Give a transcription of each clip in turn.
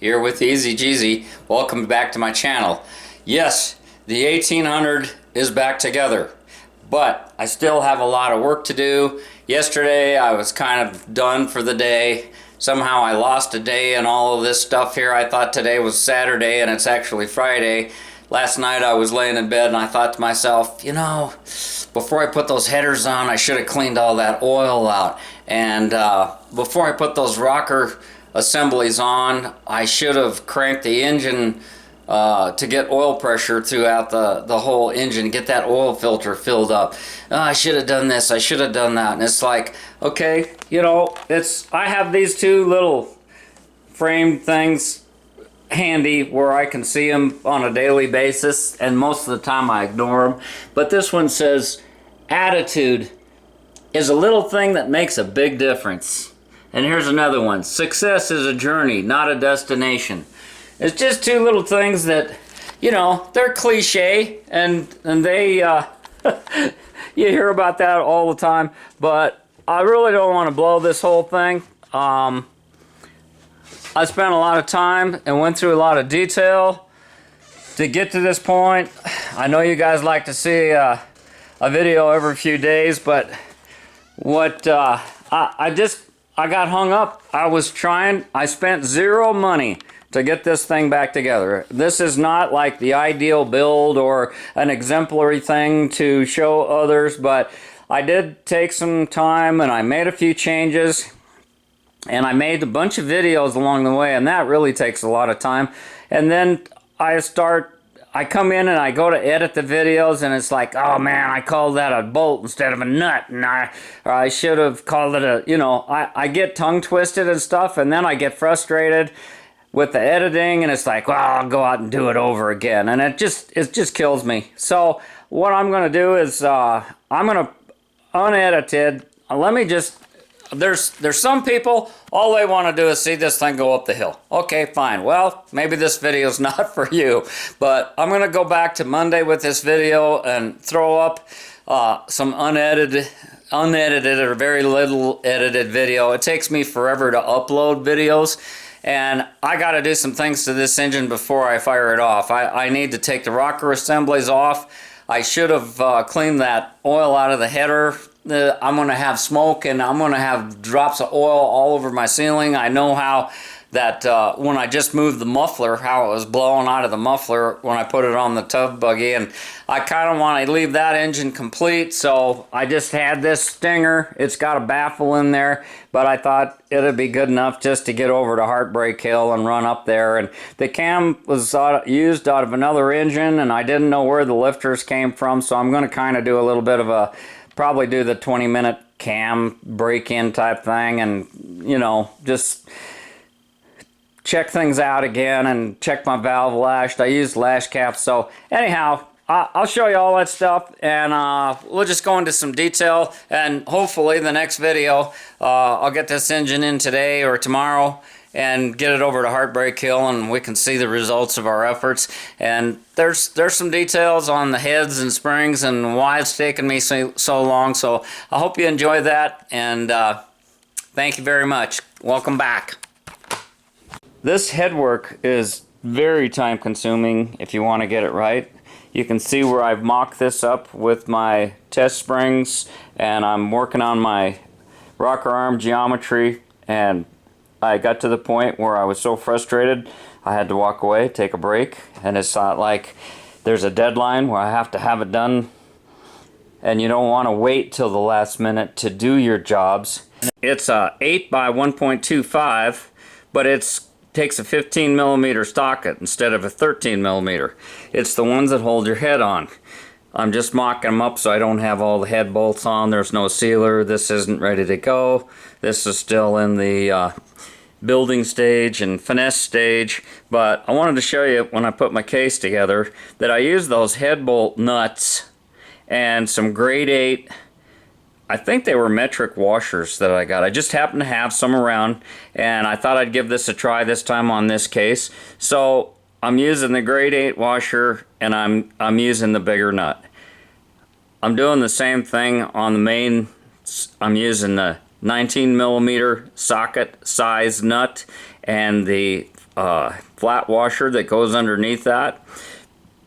here with TheEZGZ. Welcome back to my channel. Yes, the 1800 is back together, but I still have a lot of work to do. Yesterday I was kind of done for the day. Somehow I lost a day and all of this stuff here. I thought today was Saturday and it's actually Friday. Last night I was laying in bed and I thought to myself, you know, before I put those headers on, I should have cleaned all that oil out. And before I put those rocker assemblies on, I should have cranked the engine to get oil pressure throughout the whole engine, get that oil filter filled up. I should have done this, I should have done that. And it's like, okay, you know, I have these two little frame things handy where I can see them on a daily basis, and most of the time I ignore them. But this one says, attitude is a little thing that makes a big difference. And here's another one, success is a journey, not a destination. It's just two little things that, you know, they're cliche, and they, you hear about that all the time, but I really don't want to blow this whole thing. I spent a lot of time and went through a lot of detail to get to this point. I know you guys like to see a video every few days, but what I got hung up. I spent zero money to get this thing back together. This is not like the ideal build or an exemplary thing to show others, but I did take some time and I made a few changes. And I made a bunch of videos along the way, and that really takes a lot of time. And then I come in and I go to edit the videos, and it's like, oh man, I called that a bolt instead of a nut, and I should have called it a, you know, I get tongue twisted and stuff, and then I get frustrated with the editing, and it's like, well, I'll go out and do it over again, and it just kills me. So what I'm gonna do is I'm gonna unedited. Let me just. There's some people, all they want to do is see this thing go up the hill. Okay, fine. Well, maybe this video is not for you, but I'm going to go back to Monday with this video and throw up some unedited or very little edited video. It takes me forever to upload videos, and I got to do some things to this engine before I fire it off. I need to take the rocker assemblies off. I should have cleaned that oil out of the header. I'm going to have smoke and I'm going to have drops of oil all over my ceiling. I know how that when I just moved the muffler, how it was blowing out of the muffler when I put it on the tub buggy, and I kind of want to leave that engine complete, so I just had this Stinger. It's got a baffle in there, but I thought it'd be good enough just to get over to Heartbreak Hill and run up there. And the cam was used out of another engine, and I didn't know where the lifters came from, so I'm going to kind of do a little bit of probably do the 20-minute cam break-in type thing, and, you know, just check things out again and check my valve lashed. I used lash caps. So anyhow, I'll show you all that stuff, and we'll just go into some detail, and hopefully the next video I'll get this engine in today or tomorrow and get it over to Heartbreak Hill, and we can see the results of our efforts. And there's some details on the heads and springs and why it's taken me so long. So I hope you enjoy that, and thank you very much. Welcome back. This headwork is very time consuming if you want to get it right. You can see where I've mocked this up with my test springs, and I'm working on my rocker arm geometry, and I got to the point where I was so frustrated I had to walk away, take a break, and it's not like there's a deadline where I have to have it done, and you don't want to wait till the last minute to do your jobs. It's a 8 by 1.25, but it takes a 15 millimeter socket instead of a 13 millimeter. It's the ones that hold your head on. I'm just mocking them up so I don't have all the head bolts on. There's no sealer. This isn't ready to go. This is still in the building stage and finesse stage, but I wanted to show you when I put my case together that I used those head bolt nuts and some grade 8, I think they were metric washers that I got. I just happened to have some around, and I thought I'd give this a try this time on this case. So I'm using the grade 8 washer, and I'm using the bigger nut. I'm doing the same thing on the main. I'm using the 19 millimeter socket size nut and the flat washer that goes underneath that,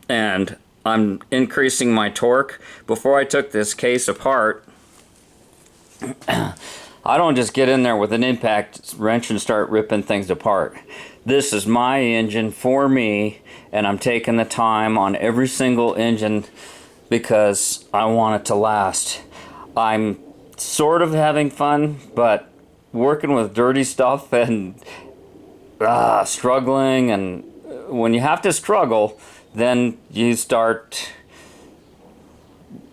and I'm increasing my torque. Before I took this case apart, I don't just get in there with an impact wrench and start ripping things apart. This is my engine for me, and I'm taking the time on every single engine because I want it to last. I'm sort of having fun, but working with dirty stuff and struggling, and when you have to struggle, then you start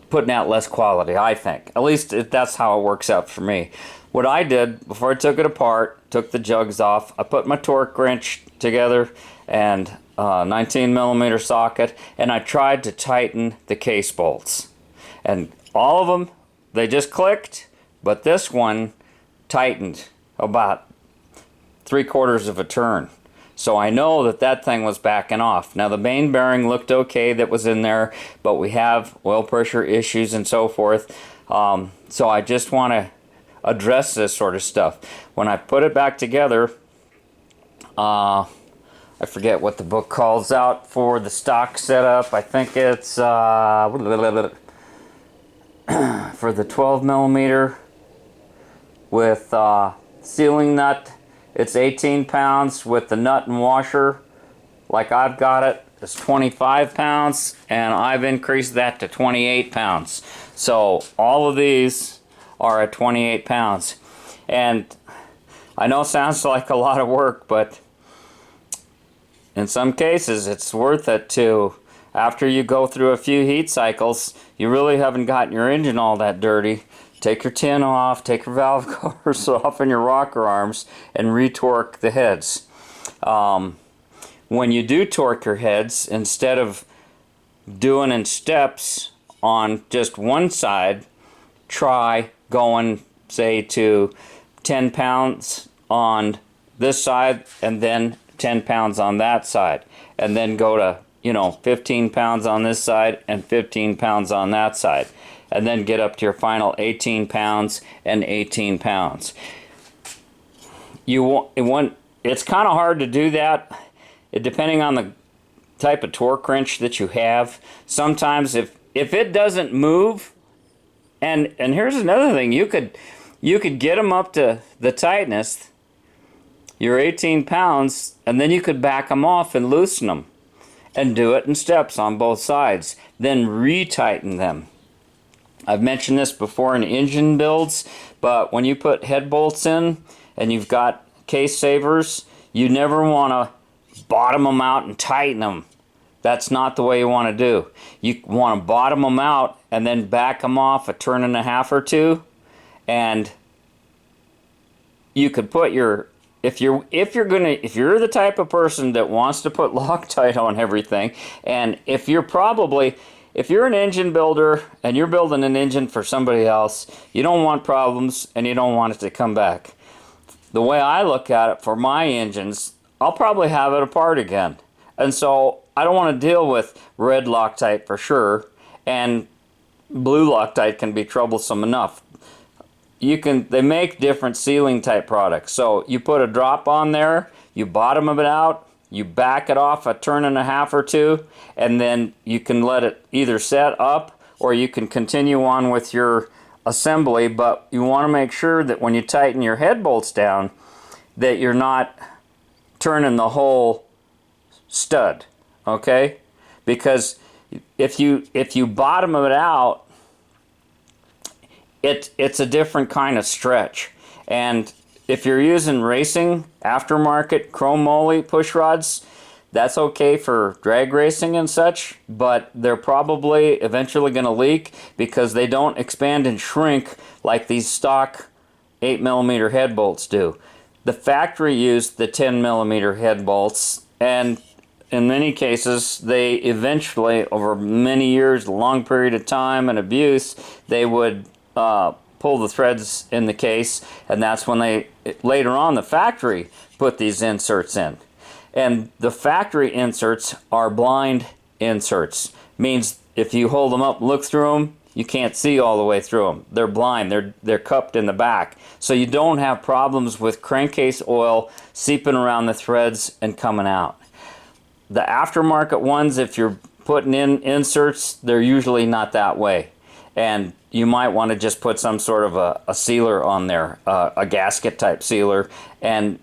putting out less quality, I think. At least that's how it works out for me. What I did before I took it apart, took the jugs off, I put my torque wrench together and 19 millimeter socket, and I tried to tighten the case bolts. And all of them, they just clicked, but this one tightened about 3/4 of a turn. So I know that that thing was backing off. Now the main bearing looked okay that was in there, but we have oil pressure issues and so forth. So I just want to address this sort of stuff. When I put it back together, I forget what the book calls out for the stock setup. I think it's for the 12 millimeter with sealing nut. It's 18 pounds with the nut and washer. Like I've got it, it's 25 pounds, and I've increased that to 28 pounds. So all of these are at 28 pounds. And I know it sounds like a lot of work, but in some cases it's worth it to, after you go through a few heat cycles, you really haven't gotten your engine all that dirty. Take your tin off, take your valve covers off and your rocker arms, and re-torque the heads. When you do torque your heads, instead of doing in steps on just one side, try going, say, to 10 pounds on this side and then 10 pounds on that side, and then go to 15 pounds on this side and 15 pounds on that side, and then get up to your final 18 pounds and 18 pounds. It's kind of hard to do that, depending on the type of torque wrench that you have. Sometimes if it doesn't move, and here's another thing, you could get them up to the tightness, your 18 pounds, and then you could back them off and loosen them, and do it in steps on both sides, then re-tighten them. I've mentioned this before in engine builds, but when you put head bolts in and you've got case savers, you never want to bottom them out and tighten them. That's not the way you want to do. You want to bottom them out and then back them off a turn and a half or two, and you could put your, if you're the type of person that wants to put Loctite on everything, and if you're an engine builder and you're building an engine for somebody else, you don't want problems and you don't want it to come back. The way I look at it, for my engines, I'll probably have it apart again. And so I don't want to deal with red Loctite for sure, and blue Loctite can be troublesome enough. They make different sealing type products. So you put a drop on there, you bottom it out, you back it off a turn and a half or two, and then you can let it either set up or you can continue on with your assembly. But you want to make sure that when you tighten your head bolts down, that you're not turning the whole stud, okay? Because if you bottom it out, it's a different kind of stretch. And if you're using racing aftermarket chrome moly push rods, that's okay for drag racing and such, but they're probably eventually going to leak because they don't expand and shrink like these stock 8mm head bolts do. The factory used the 10mm head bolts, and in many cases they eventually, over many years, a long period of time and abuse, they would pull the threads in the case, and that's when they later on the factory put these inserts in. And the factory inserts are blind inserts. Means if you hold them up, look through them, you can't see all the way through them. They're blind. They're cupped in the back. So you don't have problems with crankcase oil seeping around the threads and coming out. The aftermarket ones, if you're putting in inserts, they're usually not that way. And you might want to just put some sort of a sealer on there, a gasket type sealer, and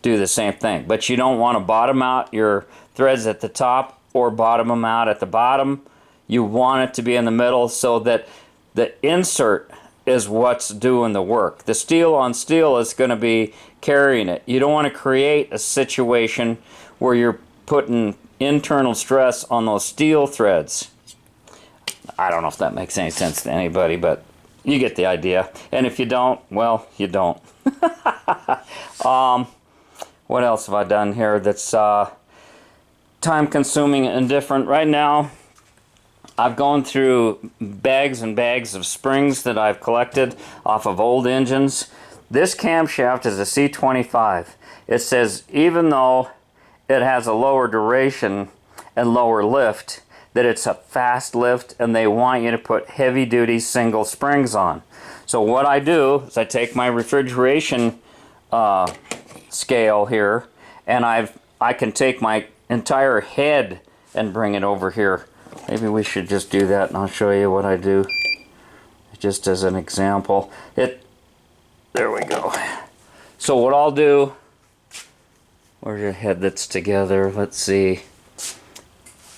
do the same thing. But you don't want to bottom out your threads at the top or bottom them out at the bottom. You want it to be in the middle so that the insert is what's doing the work. The steel on steel is going to be carrying it. You don't want to create a situation where you're putting internal stress on those steel threads. I don't know if that makes any sense to anybody, but you get the idea. And if you don't, well, you don't. What else have I done here that's time consuming and different? Right now, I've gone through bags and bags of springs that I've collected off of old engines. This camshaft is a C25. It says even though it has a lower duration and lower lift, that it's a fast lift, and they want you to put heavy duty single springs on. So what I do is I take my refrigeration scale here, and I can take my entire head and bring it over here. Maybe we should just do that, and I'll show you what I do just as an example. There we go. So what I'll do, where's your head that's together? Let's see.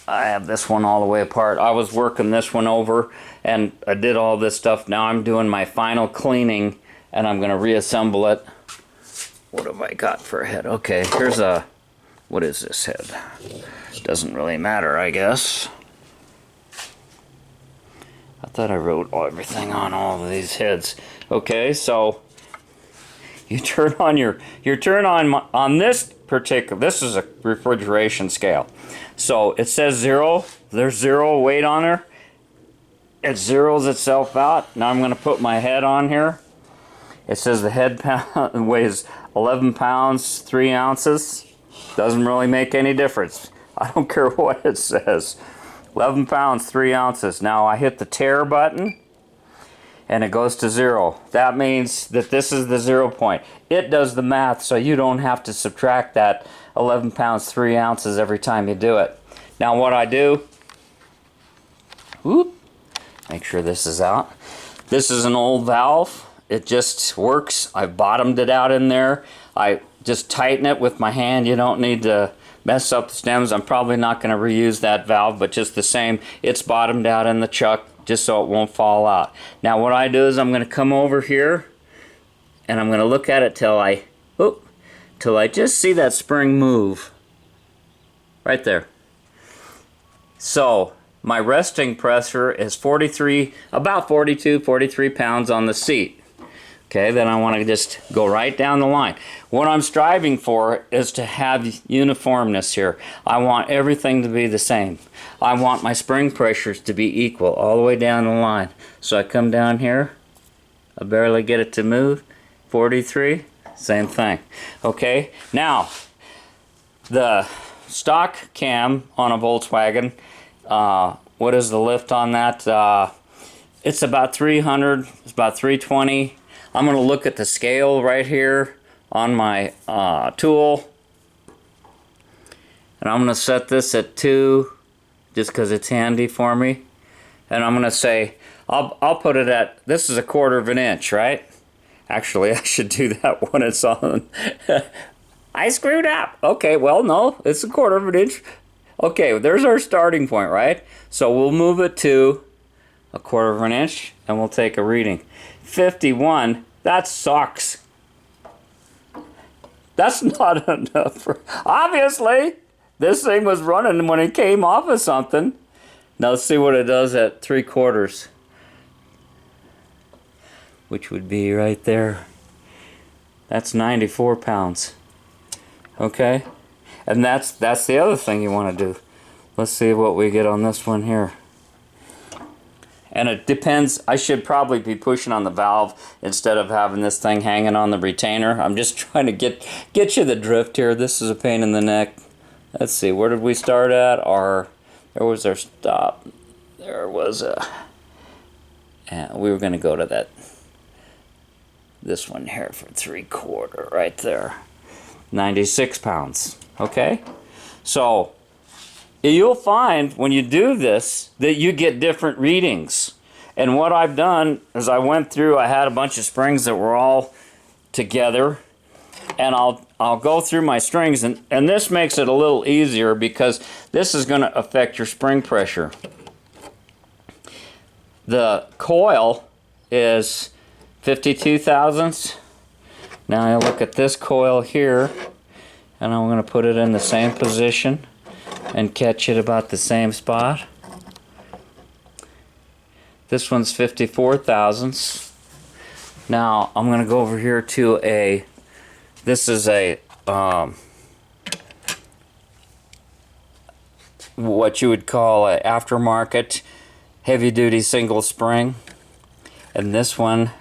I have this one all the way apart. I was working this one over, and I did all this stuff. Now I'm doing my final cleaning, and I'm going to reassemble it. What have I got for a head? Okay, here's a... What is this head? Doesn't really matter, I guess. I thought I wrote everything on all of these heads. Okay, so you turn on on this particular, this is a refrigeration scale. So it says 0, there's 0 weight on there. It zeroes itself out. Now I'm going to put my head on here. It says the head weighs 11 pounds, 3 ounces. Doesn't really make any difference. I don't care what it says. 11 pounds, 3 ounces. Now I hit the tare button and it goes to 0. That means that this is the 0 point. It does the math so you don't have to subtract that 11 pounds, 3 ounces every time you do it. Now what I do, whoop, make sure this is out. This is an old valve. It just works. I've bottomed it out in there. I just tighten it with my hand. You don't need to mess up the stems. I'm probably not going to reuse that valve, but just the same, it's bottomed out in the chuck just so it won't fall out. Now what I do is I'm going to come over here and I'm going to look at it till I just see that spring move. Right there. So my resting pressure is about 42, 43 pounds on the seat. Okay, then I want to just go right down the line. What I'm striving for is to have uniformness here. I want everything to be the same. I want my spring pressures to be equal all the way down the line. So I come down here, I barely get it to move. 43, same thing. Okay, now the stock cam on a Volkswagen, what is the lift on that? It's about 300, it's about 320. I'm going to look at the scale right here on my tool, and I'm going to set this at 2 just because it's handy for me. And I'm going to say I'll put it at, this is 1/4 inch, right? Actually, I should do that when it's on. I screwed up. Okay, well, no, it's 1/4 inch. Okay, there's our starting point, right? So we'll move it to 1/4 inch, and we'll take a reading. 51, that sucks. That's not enough. Obviously, this thing was running when it came off of something. Now let's see what it does at 3/4, which would be right there. That's 94 pounds. Okay, and that's the other thing you want to do. Let's see what we get on this one here. And it depends. I should probably be pushing on the valve instead of having this thing hanging on the retainer. I'm just trying to get you the drift here. This is a pain in the neck. Let's see, where did we start at? There was our stop. There was a And we were going to go to this one here for 3/4 right there. 96 pounds. Okay? So you'll find when you do this that you get different readings. And what I've done is I went through, I had a bunch of springs that were all together, and I'll go through my strings, and this makes it a little easier because this is going to affect your spring pressure. The coil is 52 thousandths. Now I look at this coil here, and I'm going to put it in the same position and catch it about the same spot. This one's 54 thousandths. Now I'm going to go over here to this is a what you would call an aftermarket heavy-duty single spring, and this one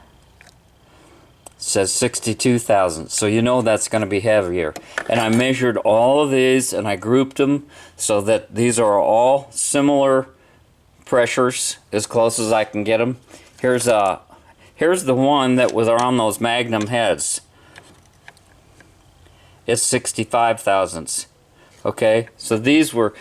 says 62 thousandths, so you know that's going to be heavier. And I measured all of these and I grouped them so that these are all similar pressures as close as I can get them. Here's the one that was on those Magnum heads. It's 65 thousandths. Okay, so these were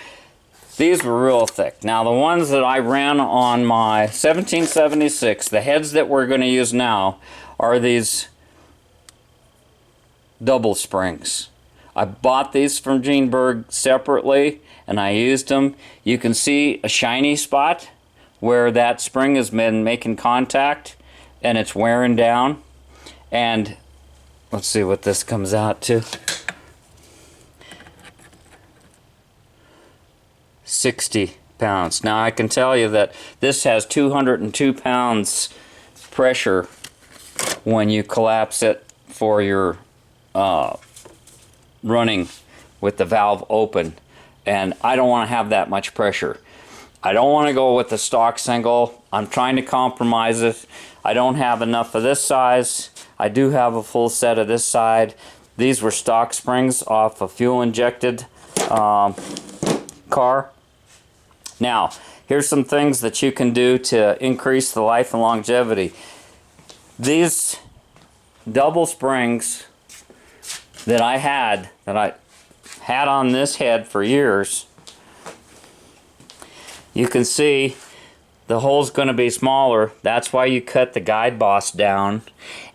real thick. Now the ones that I ran on my 1776, the heads that we're going to use now, are these double springs. I bought these from Gene Berg separately and I used them. You can see a shiny spot where that spring has been making contact and it's wearing down. And let's see what this comes out to. 60 pounds. Now I can tell you that this has 202 pounds pressure when you collapse it for your running with the valve open, and I don't want to have that much pressure. I don't want to go with the stock single. I'm trying to compromise it. I don't have enough of this size. I do have a full set of this side. These were stock springs off a fuel injected car. Now here's some things that you can do to increase the life and longevity. These double springs that I had on this head for years, you can see the hole's going to be smaller. That's why you cut the guide boss down.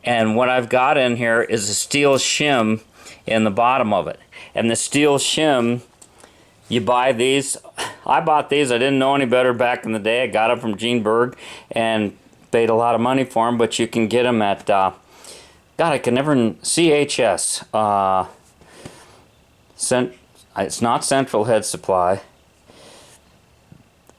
And what I've got in here is a steel shim in the bottom of it. And the steel shim, you buy these. I bought these. I didn't know any better back in the day. I got them from Gene Berg and paid a lot of money for them, but you can get them at God, I can never... CHS. It's not Central Head Supply.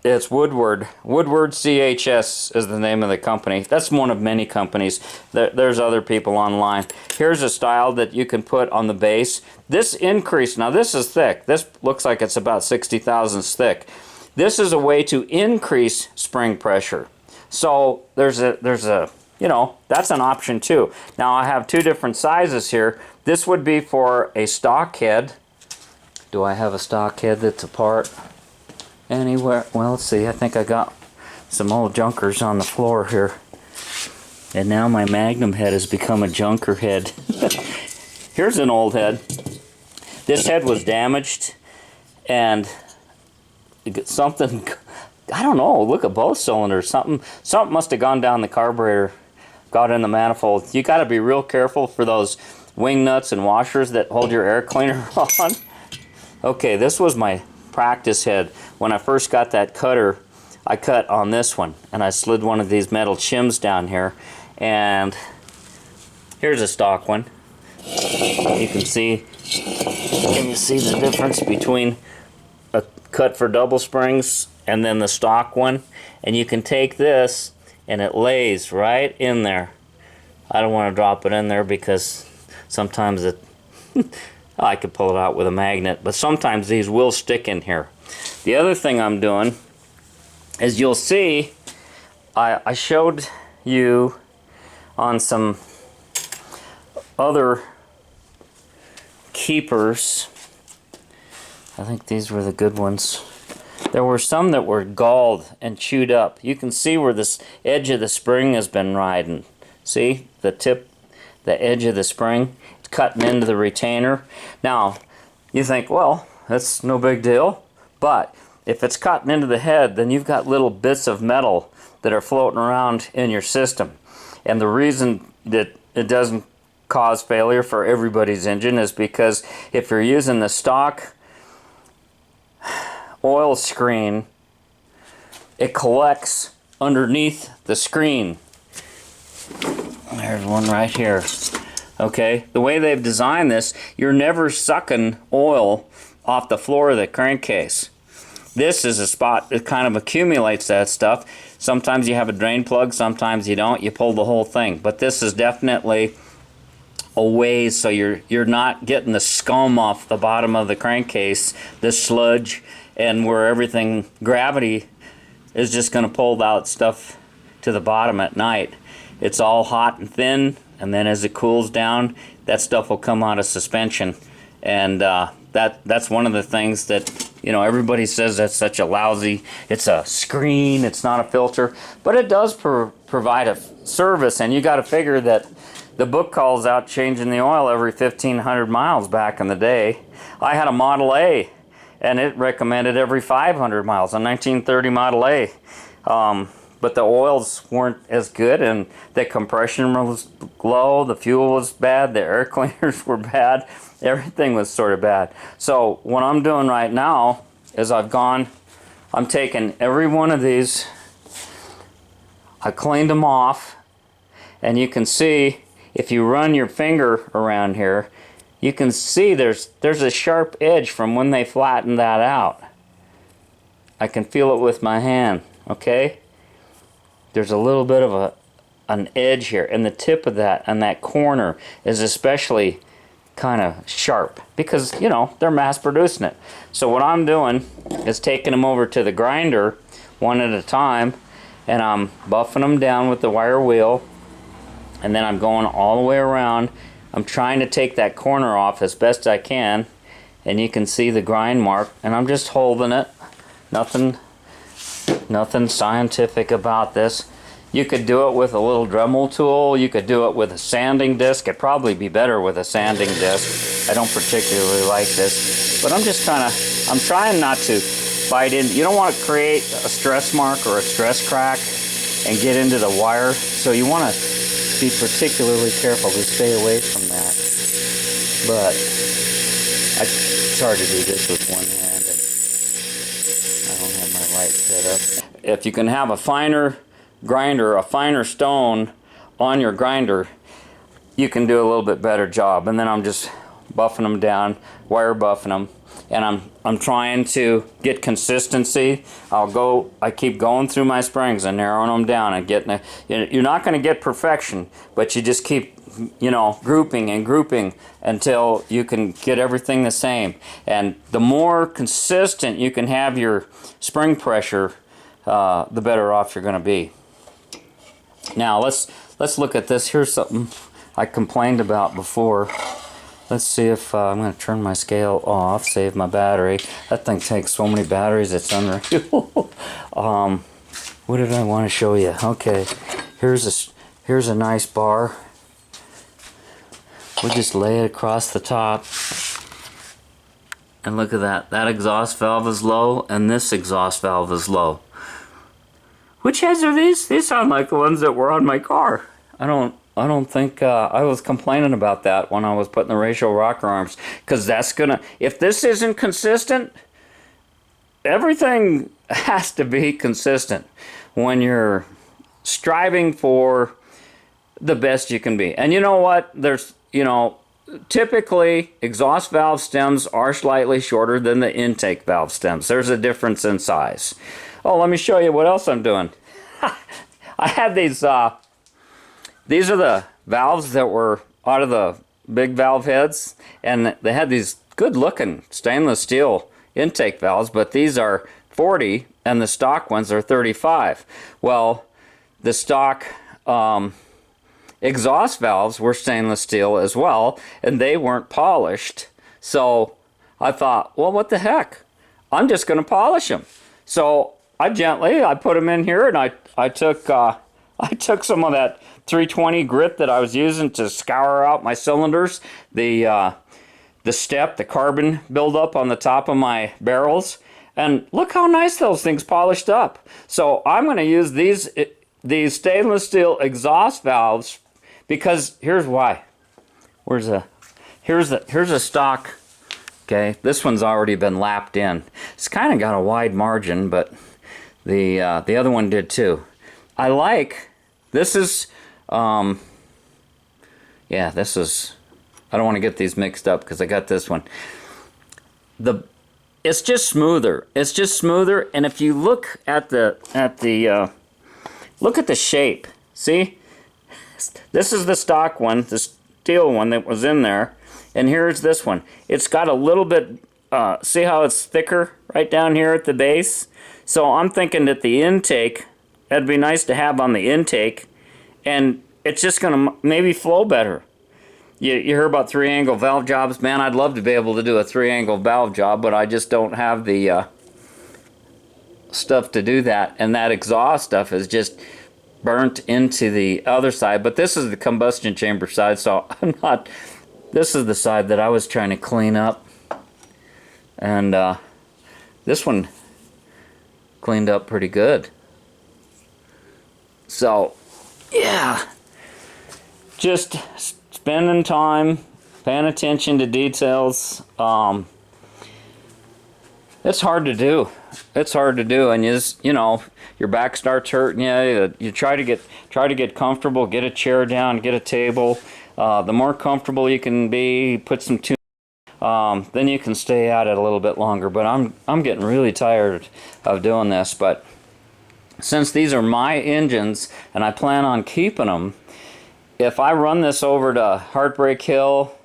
It's Woodward. Woodward CHS is the name of the company. That's one of many companies. There's other people online. Here's a style that you can put on the base. This increase, now this is thick. This looks like it's about 60 thousandths thick. This is a way to increase spring pressure. So there's a you know, that's an option too. Now I have two different sizes here. This would be for a stock head. Do I have a stock head that's apart anywhere? Well, let's see. I think I got some old junkers on the floor here. And now my Magnum head has become a junker head. Here's an old head. This head was damaged and something, I don't know, look at both cylinders. Something must have gone down the carburetor, got in the manifold. You got to be real careful for those wing nuts and washers that hold your air cleaner on. Okay, this was my practice head. When I first got that cutter, I cut on this one, and I slid one of these metal shims down here, and here's a stock one. You can see, can you see the difference between a cut for double springs and then the stock one? And you can take this and it lays right in there. I don't want to drop it in there because sometimes it I could pull it out with a magnet, but sometimes these will stick in here. The other thing I'm doing is, you'll see I showed you on some other keepers. I think these were the good ones. there were some that were galled and chewed up. You can see where this edge of the spring has been riding. See the tip, the edge of the spring, it's cutting into the retainer. Now, you think, well, that's no big deal. But if it's cutting into the head, then you've got little bits of metal that are floating around in your system. And the reason that it doesn't cause failure for everybody's engine is because if you're using the stock oil screen, it collects underneath the screen. There's one right here. Okay, the way they've designed this, you're never sucking oil off the floor of the crankcase. This is a spot that kind of accumulates that stuff. Sometimes you have a drain plug, sometimes you don't. You pull the whole thing. But this is definitely a way so you're not getting the scum off the bottom of the crankcase, the sludge, and where everything, gravity is just going to pull out stuff to the bottom at night. It's all hot and thin, and then as it cools down, that stuff will come out of suspension. And that's one of the things that, you know, everybody says that's such a lousy, it's a screen, it's not a filter, but it does provide a service. And you got to figure that the book calls out changing the oil every 1,500 miles back in the day. I had a Model A, and it recommended every 500 miles, a 1930 Model A. But the oils weren't as good, and the compression was low, the fuel was bad, the air cleaners were bad, everything was sort of bad. So what I'm doing right now is I'm taking every one of these, I cleaned them off, and you can see if you run your finger around here, you can see there's a sharp edge from when they flattened that out. I can feel it with my hand, okay? There's a little bit of an edge here, and the tip of that and that corner is especially kind of sharp because, you know, they're mass producing it. So what I'm doing is taking them over to the grinder one at a time, and I'm buffing them down with the wire wheel, and then I'm going all the way around. I'm trying to take that corner off as best I can, and you can see the grind mark, and I'm just holding it. Nothing scientific about this. You could do it with a little Dremel tool. You could do it with a sanding disc. It'd probably be better with a sanding disc. I don't particularly like this, but I'm trying not to bite in. You don't want to create a stress mark or a stress crack and get into the wire, so you want to be particularly careful to stay away from that. But it's hard to do this with one hand, and I don't have my light set up. If you can have a finer grinder, a finer stone on your grinder, you can do a little bit better job. And then I'm just buffing them down, wire buffing them, and I'm trying to get consistency. I keep going through my springs and narrowing them down and getting you're not going to get perfection, but you just keep, you know, grouping and grouping until you can get everything the same. And the more consistent you can have your spring pressure, the better off you're going to be. Now let's look at this. Here's something I complained about before. Let's see if I'm going to turn my scale off, save my battery. That thing takes so many batteries, it's unreal. What did I want to show you? Okay, here's a nice bar. We'll just lay it across the top. And look at that. That exhaust valve is low, and this exhaust valve is low. Which heads are these? These sound like the ones that were on my car. I don't think I was complaining about that when I was putting the ratio rocker arms, because that's gonna, if this isn't consistent, everything has to be consistent when you're striving for the best you can be. And you know what? There's, you know, typically exhaust valve stems are slightly shorter than the intake valve stems. There's a difference in size. Oh, let me show you what else I'm doing. I had these are the valves that were out of the big valve heads, and they had these good looking stainless steel intake valves, but these are 40 and the stock ones are 35. Well, the stock exhaust valves were stainless steel as well, and they weren't polished. So I thought, well, what the heck? I'm just going to polish them. So I put them in here, and I took some of that 320 grit that I was using to scour out my cylinders, the step, the carbon buildup on the top of my barrels, and look how nice those things polished up. So I'm going to use these stainless steel exhaust valves, because here's why. Here's a stock. Okay, this one's already been lapped in. It's kind of got a wide margin, but the other one did too. I like this is this is, I don't want to get these mixed up because I got this one. It's just smoother. It's just smoother, and if you look at the look at the shape. See, this is the stock one, the steel one that was in there. And here's this one. It's got a little bit, see how it's thicker right down here at the base? So I'm thinking that the intake, that'd be nice to have on the intake, and it's just going to maybe flow better. You hear about 3-angle valve jobs? Man, I'd love to be able to do a 3-angle valve job, but I just don't have the stuff to do that. And that exhaust stuff is just burnt into the other side. But this is the combustion chamber side, so I'm not... This is the side that I was trying to clean up, and this one cleaned up pretty good. So, yeah, just spending time, paying attention to details. It's hard to do. It's hard to do, and you know, your back starts hurting you. You try to get comfortable, get a chair down, get a table. The more comfortable you can be, put some tune, then you can stay at it a little bit longer. But I'm getting really tired of doing this. But since these are my engines and I plan on keeping them, if I run this over to Heartbreak Hill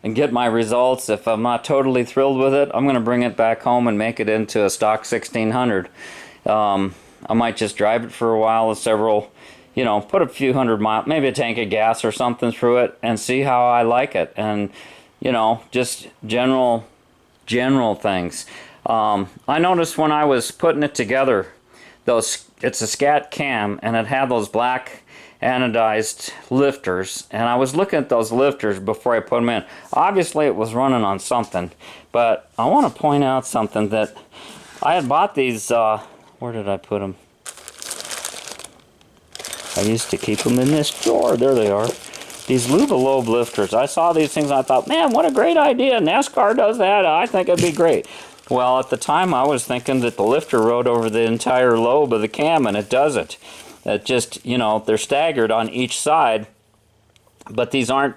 and get my results, if I'm not totally thrilled with it, I'm going to bring it back home and make it into a stock 1600. I might just drive it for a while with several, you know, put a few hundred miles, maybe a tank of gas or something through it, and see how I like it. And, you know, just general things. I noticed when I was putting it together, it's a scat cam, and it had those black anodized lifters, and I was looking at those lifters before I put them in. Obviously it was running on something, but I want to point out something, that I had bought these, where did I put them? I used to keep them in this drawer. There they are. These Lubalobe lifters. I saw these things and I thought, man, what a great idea. NASCAR does that. I think it'd be great. Well, at the time I was thinking that the lifter rode over the entire lobe of the cam, and it doesn't. It just, you know, they're staggered on each side, but these aren't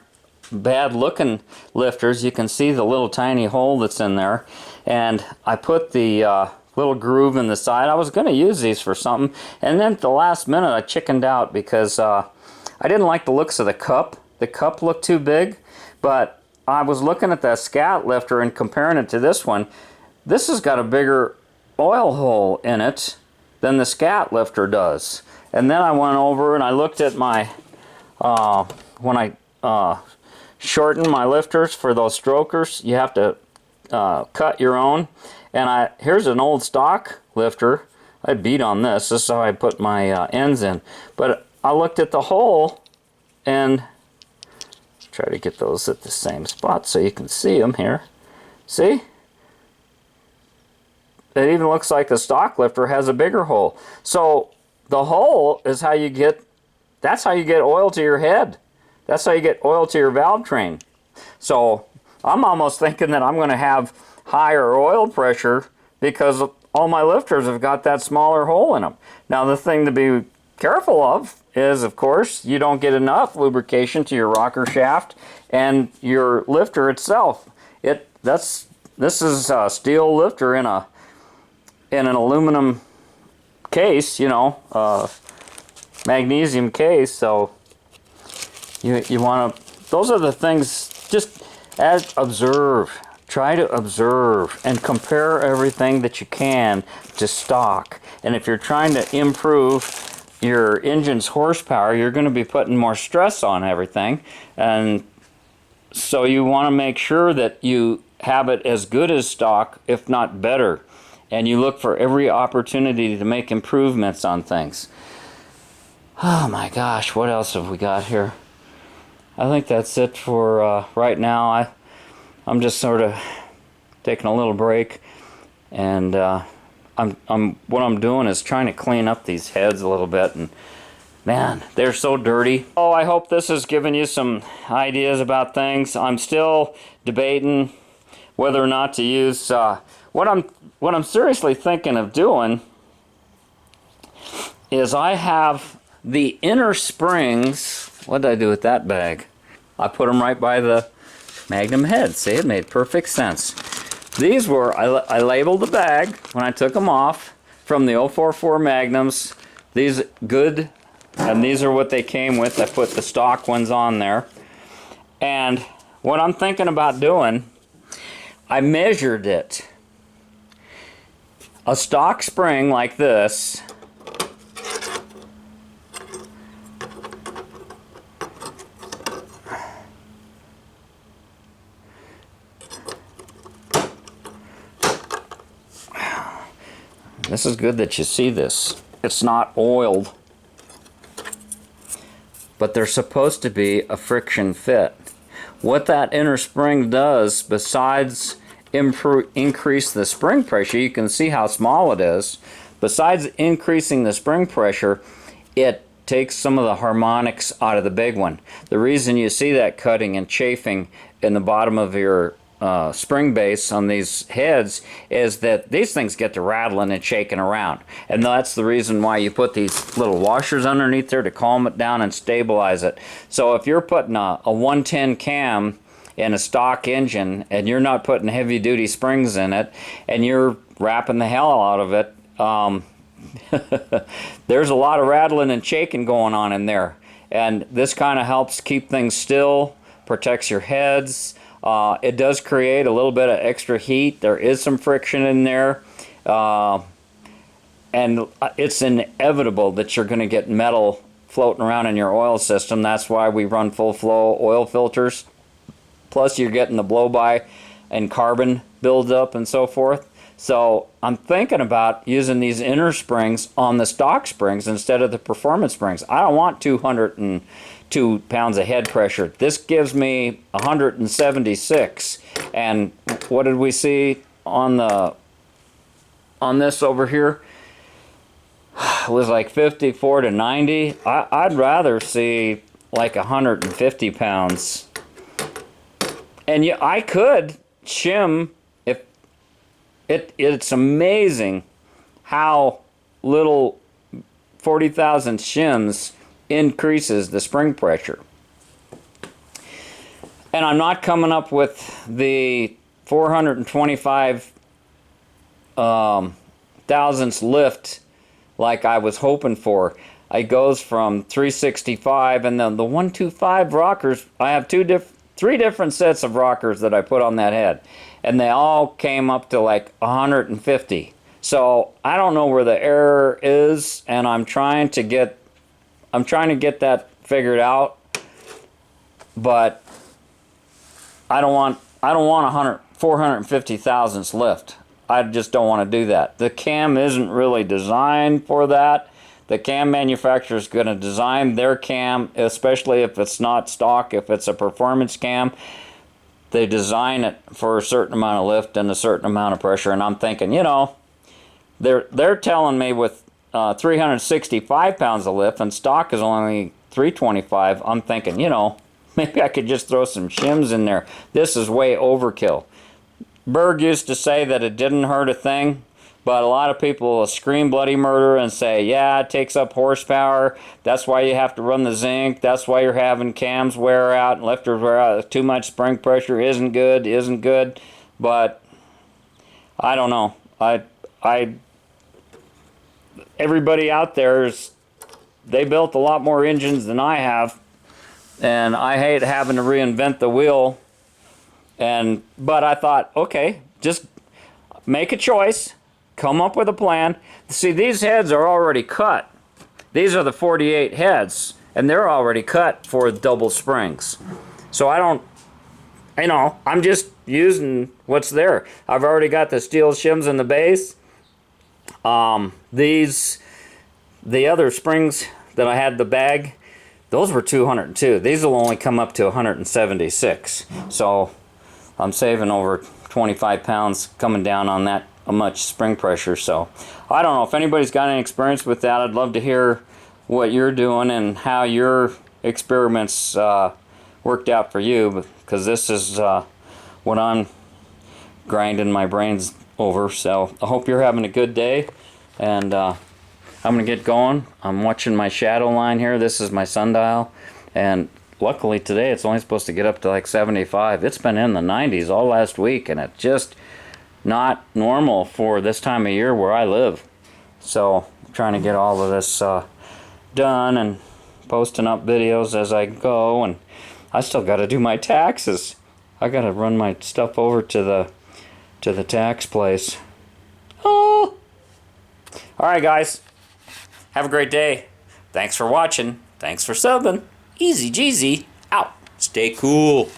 bad looking lifters. You can see the little tiny hole that's in there, and I put the little groove in the side. I was going to use these for something, and then at the last minute I chickened out because I didn't like the looks of the cup. The cup looked too big, but I was looking at that scat lifter and comparing it to this one. This has got a bigger oil hole in it than the scat lifter does. And then I went over and I looked at my, when I shorten my lifters for those strokers, you have to cut your own. And here's an old stock lifter. I beat on this. This is how I put my ends in. But I looked at the hole and try to get those at the same spot so you can see them here. See? It even looks like the stock lifter has a bigger hole. So the hole is how you get, that's how you get oil to your head. That's how you get oil to your valve train. So I'm almost thinking that I'm going to have higher oil pressure because all my lifters have got that smaller hole in them. Now the thing to be careful of is, of course, you don't get enough lubrication to your rocker shaft and your lifter itself. This is a steel lifter in an aluminum case, you know, magnesium case. So you want to, those are the things, just observe. Try to observe and compare everything that you can to stock. And if you're trying to improve your engine's horsepower, you're going to be putting more stress on everything. And so you want to make sure that you have it as good as stock, if not better. and you look for every opportunity to make improvements on things. Oh my gosh, what else have we got here? I think that's it for right now. I'm just sort of taking a little break, and what I'm doing is trying to clean up these heads a little bit, and man, they're so dirty. Oh, I hope this has given you some ideas about things. I'm still debating whether or not to use what I'm seriously thinking of doing is I have the inner springs. What did I do with that bag? I put them right by the Magnum head. See, it made perfect sense. These were, I labeled the bag when I took them off from the 044 Magnums. These good, and these are what they came with. I put the stock ones on there. And what I'm thinking about doing, I measured it. A stock spring like this, this is good that you see this. It's not oiled, but they're supposed to be a friction fit. What that inner spring does, besides increase the spring pressure, you can see how small it is. Besides increasing the spring pressure, it takes some of the harmonics out of the big one. The reason you see that cutting and chafing in the bottom of your spring base on these heads is that these things get to rattling and shaking around, and that's the reason why you put these little washers underneath there to calm it down and stabilize it. So if you're putting a 110 cam in a stock engine and you're not putting heavy duty springs in it and you're wrapping the hell out of it, there's a lot of rattling and shaking going on in there, and this kind of helps keep things still, protects your heads. It does create a little bit of extra heat. There is some friction in there, and it's inevitable that you're going to get metal floating around in your oil system. That's why we run full flow oil filters. Plus you're getting the blow-by and carbon buildup and so forth. So I'm thinking about using these inner springs on the stock springs instead of the performance springs. I don't want 202 pounds of head pressure. This gives me 176. And what did we see on this over here? It was like 54 to 90. I'd rather see like 150 pounds. And yeah, I could shim. If it's amazing how little 40,000 shims increases the spring pressure. And I'm not coming up with the 425 thousandths lift like I was hoping for. It goes from 365, and then the 125 rockers, I have three different sets of rockers that I put on that head, and they all came up to like 150. So I don't know where the error is, and I'm trying to get that figured out, but I don't want 450 thousandths lift. I just don't want to do that. The cam isn't really designed for that. The cam manufacturer is going to design their cam, especially if it's not stock, if it's a performance cam, they design it for a certain amount of lift and a certain amount of pressure. And I'm thinking, you know, they're telling me with 365 pounds of lift and stock is only 325. I'm thinking, you know, maybe I could just throw some shims in there. This is way overkill. Berg used to say that it didn't hurt a thing, but a lot of people will scream bloody murder and say, yeah, it takes up horsepower. That's why you have to run the zinc. That's why you're having cams wear out and lifters wear out. Too much spring pressure isn't good. But I don't know. Everybody out there they built a lot more engines than I have, and I hate having to reinvent the wheel. But I thought, okay, just make a choice, come up with a plan. See, these heads are already cut. These are the 48 heads, and they're already cut for double springs. So I'm just using what's there. I've already got the steel shims in the base, The other springs that I had the bag, those were 202. These will only come up to 176. So I'm saving over 25 pounds coming down on that much spring pressure. So I don't know if anybody's got any experience with that. I'd love to hear what you're doing and how your experiments worked out for you, because this is what I'm grinding my brains over. So I hope you're having a good day, and I'm gonna get going. I'm watching my shadow line here. This is my sundial, and luckily today it's only supposed to get up to like 75. It's been in the 90s all last week, and it's just not normal for this time of year where I live. So I'm trying to get all of this done and posting up videos as I go, and I still got to do my taxes. I got to run my stuff over to the tax place. Oh. All right, guys. Have a great day. Thanks for watching. Thanks for subbing. TheEZGZ out. Stay cool.